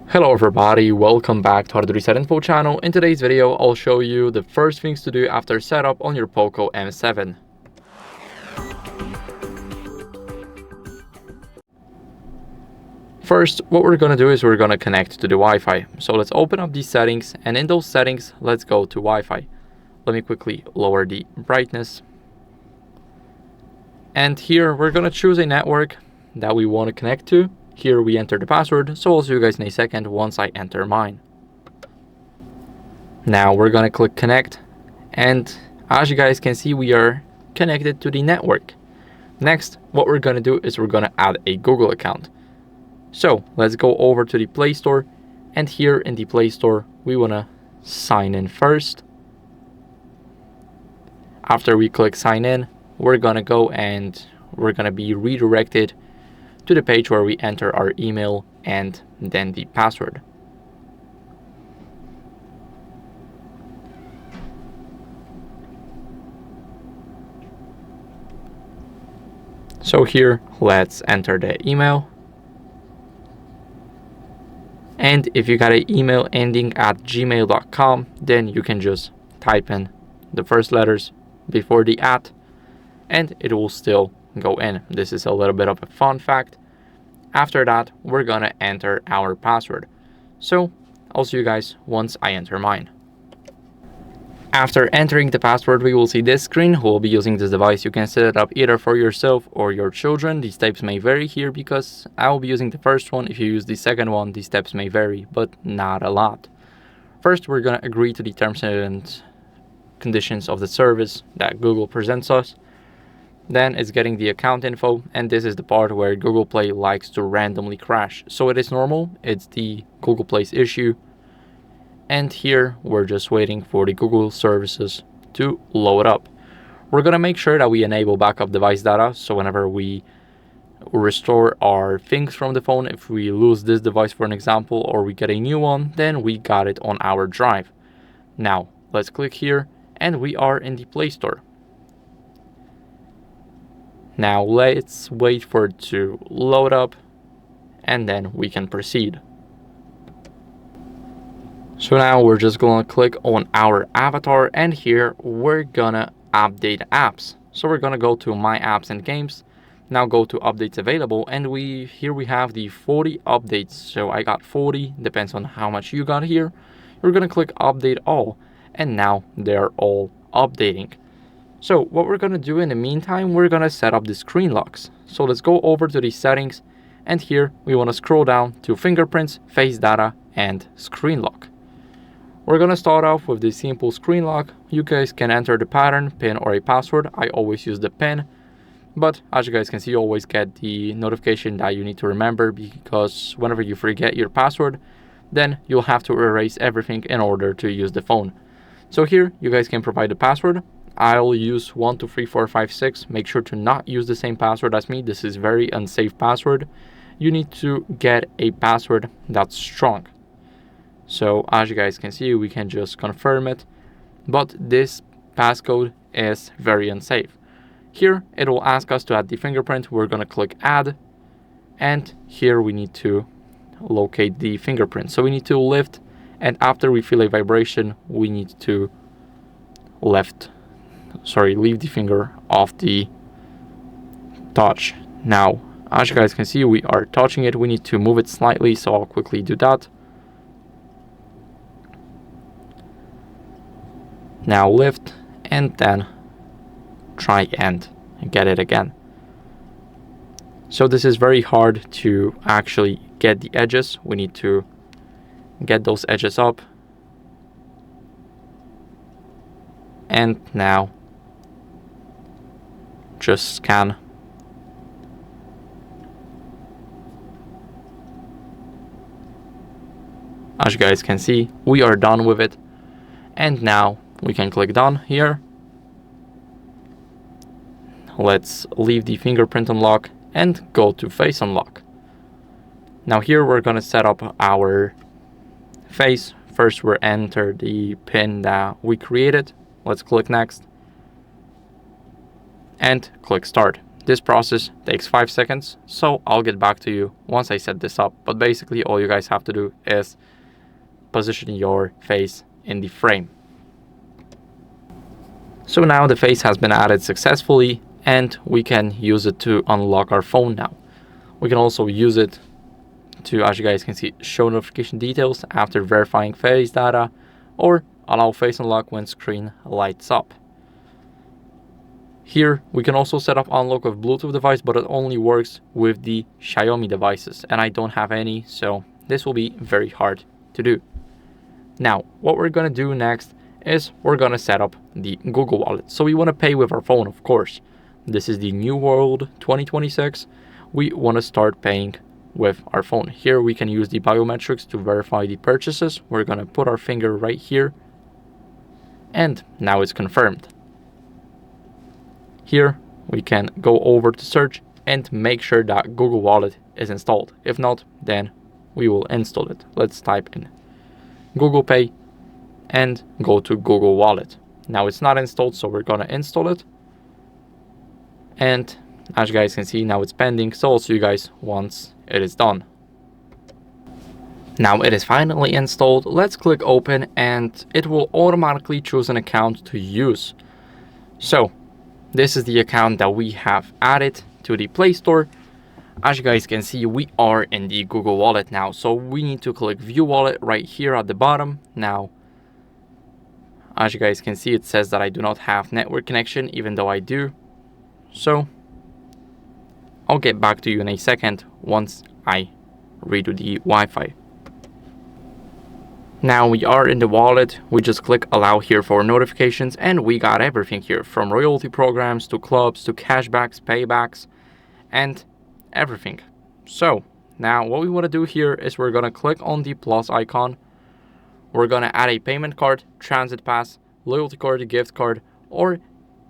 Hello everybody, welcome back to HardReset.Info channel. In today's video, I'll show you the first things to do after setup on your POCO M7. First, what we're going to do is we're going to connect to the Wi-Fi. So let's open up these settings, and in those settings, let's go to Wi-Fi. Let me quickly lower the brightness. And here, we're going to choose a network that we want to connect to. Here we enter the password, so I'll see you guys in a second once I enter mine. Now we're gonna click connect, and as you guys can see, we are connected to the network. Next, what we're gonna do is we're gonna add a Google account. So let's go over to the Play Store, and here in the Play Store, we wanna sign in first. After we click sign in, we're gonna go and we're gonna be redirected to the page where we enter our email and then the password. So here, let's enter the email. And if you got an email ending at gmail.com, then you can just type in the first letters before the @ and it will still go in. This is a little bit of a fun fact. After that, we're gonna enter our password. So I'll see you guys once I enter mine. After entering the password, we will see this screen. Who will be using this device, you can set it up either for yourself or your children. These steps may vary here because I will be using the first one. If you use the second one, these steps may vary, but not a lot. First, we're gonna agree to the terms and conditions of the service that Google presents us. Then it's getting the account info, and this is the part where Google Play likes to randomly crash. So it is normal, it's the Google Play's issue. And here we're just waiting for the Google services to load up. We're gonna make sure that we enable backup device data, so whenever we restore our things from the phone, if we lose this device for an example, or we get a new one, then we got it on our drive. Now let's click here, and we are in the Play Store. Now let's wait for it to load up, and then we can proceed. So now we're just gonna click on our avatar, and here we're gonna update apps. So we're gonna go to My Apps and Games. Now go to Updates Available, and here we have the 40 updates. So I got 40, depends on how much you got here. You're gonna click Update All, and now they're all updating. So what we're gonna do in the meantime, we're gonna set up the screen locks. So let's go over to the settings, and here we wanna scroll down to fingerprints, face data, and screen lock. We're gonna start off with the simple screen lock. You guys can enter the pattern, PIN, or a password. I always use the PIN, but as you guys can see, you always get the notification that you need to remember, because whenever you forget your password, then you'll have to erase everything in order to use the phone. So here, you guys can provide the password. I'll use 123456. Make sure to not use the same password as me. This is very unsafe password. You need to get a password that's strong. So as you guys can see, we can just confirm it, but this passcode is very unsafe. Here, it will ask us to add the fingerprint. We're gonna click add, and here we need to locate the fingerprint. So we need to lift, and after we feel a vibration, we need to leave the finger off the touch. Now, as you guys can see, we are touching it. We need to move it slightly, so I'll quickly do that. Now lift, and then try and get it again. So this is very hard to actually get the edges. We need to get those edges up. And now just scan. As you guys can see, we are done with it. And now we can click done here. Let's leave the fingerprint unlock and go to face unlock. Now here we're gonna set up our face. First we'll enter the PIN that we created. Let's click next and click start. This process takes 5 seconds, so I'll get back to you once I set this up. But basically all you guys have to do is position your face in the frame. So now the face has been added successfully, and we can use it to unlock our phone now. We can also use it to, as you guys can see, show notification details after verifying face data, or allow face unlock when screen lights up. Here we can also set up unlock with Bluetooth device, but it only works with the Xiaomi devices, and I don't have any, so this will be very hard to do. Now what we're gonna do next is we're gonna set up the Google Wallet. So we want to pay with our phone, of course. This is the new world 2026. We want to start paying with our phone. Here we can use the biometrics to verify the purchases. We're gonna put our finger right here, and now it's confirmed. Here we can go over to search and make sure that Google Wallet is installed. If not, then we will install it. Let's type in Google Pay and go to Google Wallet. Now it's not installed, so we're gonna install it. And as you guys can see, now it's pending, so I'll see you guys once it is done. Now it is finally installed. Let's click open, and it will automatically choose an account to use. So this is the account that we have added to the Play Store. As you guys can see, we are in the Google Wallet now, so we need to click View Wallet right here at the bottom. Now as you guys can see, it says that I do not have network connection, even though I do. So I'll get back to you in a second once I redo the Wi-Fi. Now we are in the wallet. We just click allow here for notifications, and we got everything here, from royalty programs to clubs to cashbacks, paybacks, and everything. So now what we want to do here is we're going to click on the plus icon. We're going to add a payment card, transit pass, loyalty card, gift card, or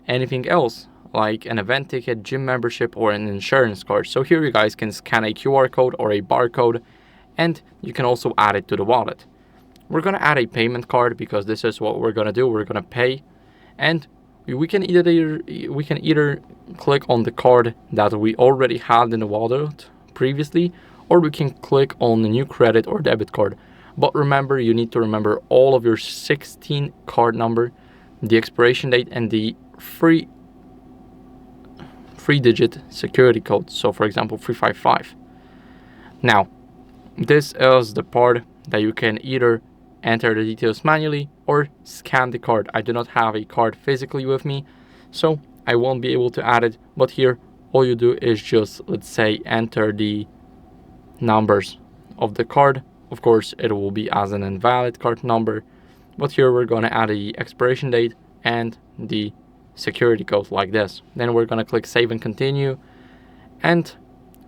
anything else like an event ticket, gym membership, or an insurance card. So here you guys can scan a QR code or a barcode, and you can also add it to the wallet. We're going to add a payment card because this is what we're going to do. We're going to pay, and we can either click on the card that we already had in the wallet previously, or we can click on the new credit or debit card. But remember, you need to remember all of your 16 card number, the expiration date, and the three-digit security code. So for example, 355. Now, this is the part that you can either enter the details manually or scan the card. I do not have a card physically with me, so I won't be able to add it. But here, all you do is just, let's say, enter the numbers of the card. Of course, it will be as an invalid card number, but here we're going to add the expiration date and the security code like this. Then we're going to click save and continue, and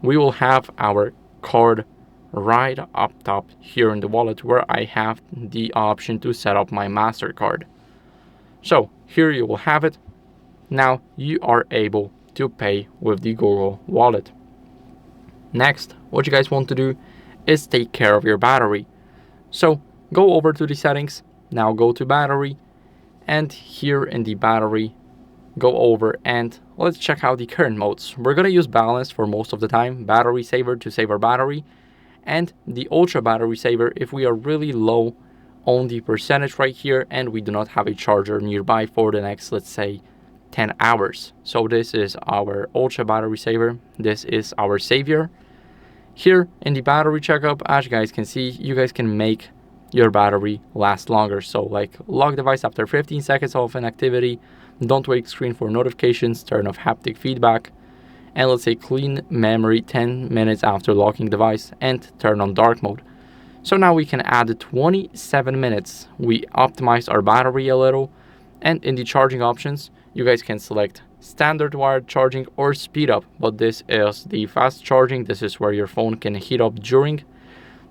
we will have our card right up top here in the wallet, where I have the option to set up my MasterCard. So here you will have it. Now you are able to pay with the Google Wallet. Next, what you guys want to do is take care of your battery. So go over to the settings, now go to battery, and here in the battery, go over and let's check out the current modes. We're gonna use balance for most of the time, battery saver to save our battery, and the ultra battery saver if we are really low on the percentage right here and we do not have a charger nearby for the next, let's say, 10 hours. So this is our ultra battery saver, this is our savior. Here in the battery checkup, as you guys can see, you guys can make your battery last longer. So like lock device after 15 seconds of inactivity, don't wake screen for notifications, turn off haptic feedback, and let's say clean memory 10 minutes after locking device, and turn on dark mode. So now we can add 27 minutes. We optimize our battery a little, and in the charging options, you guys can select standard wired charging or speed up, but this is the fast charging. This is where your phone can heat up during.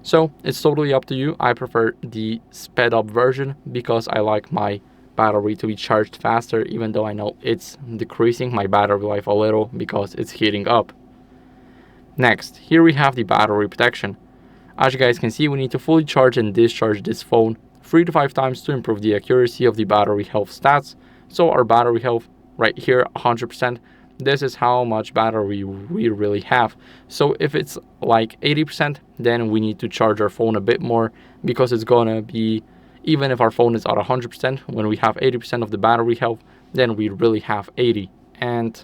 So it's totally up to you. I prefer the sped up version because I like my battery to be charged faster, even though I know it's decreasing my battery life a little because it's heating up. Next, here we have the battery protection. As you guys can see, we need to fully charge and discharge this phone 3 to 5 times to improve the accuracy of the battery health stats. So our battery health right here, 100%. this is how much battery we really have. So if it's like 80%, then we need to charge our phone a bit more, because it's gonna be, even if our phone is at 100%, when we have 80% of the battery health, then we really have 80, and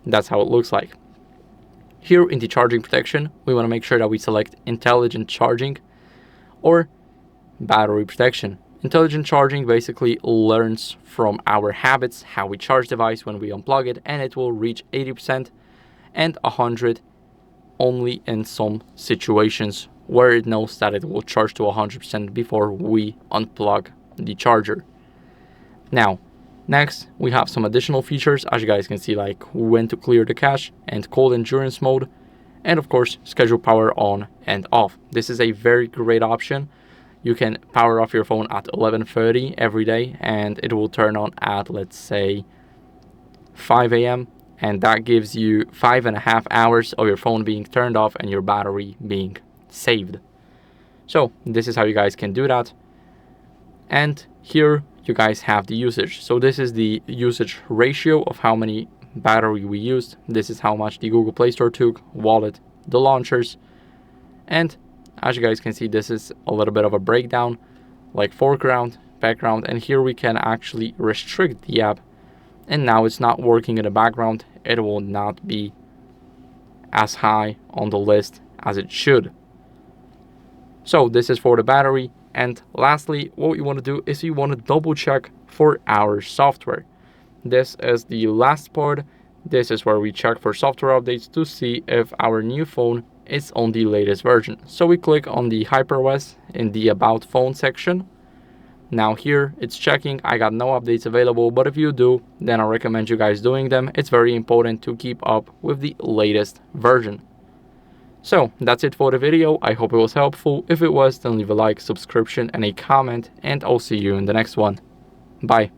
that's how it looks like. Here in the charging protection, we want to make sure that we select intelligent charging or battery protection. Intelligent charging basically learns from our habits how we charge the device when we unplug it, and it will reach 80% and 100 only in some situations where it knows that it will charge to 100% before we unplug the charger. Now, next, we have some additional features, as you guys can see, like when to clear the cache and cold endurance mode, and of course, schedule power on and off. This is a very great option. You can power off your phone at 11:30 every day, and it will turn on at, let's say, 5 a.m. And that gives you 5.5 hours of your phone being turned off and your battery being saved. So this is how you guys can do that. And here you guys have the usage. So this is the usage ratio of how many battery we used. This is how much the Google Play Store took, wallet, the launchers, and as you guys can see, this is a little bit of a breakdown, like foreground, background, and here we can actually restrict the app, and now it's not working in the background. It will not be as high on the list as it should. So this is for the battery. And lastly, what you want to do is you want to double check for our software. This is the last part. This is where we check for software updates to see if our new phone is on the latest version. So we click on the HyperOS in the About Phone section. Now here it's checking. I got no updates available, but if you do, then I recommend you guys doing them. It's very important to keep up with the latest version. So that's it for the video. I hope it was helpful. If it was, then leave a like, subscription, and a comment, and I'll see you in the next one. Bye.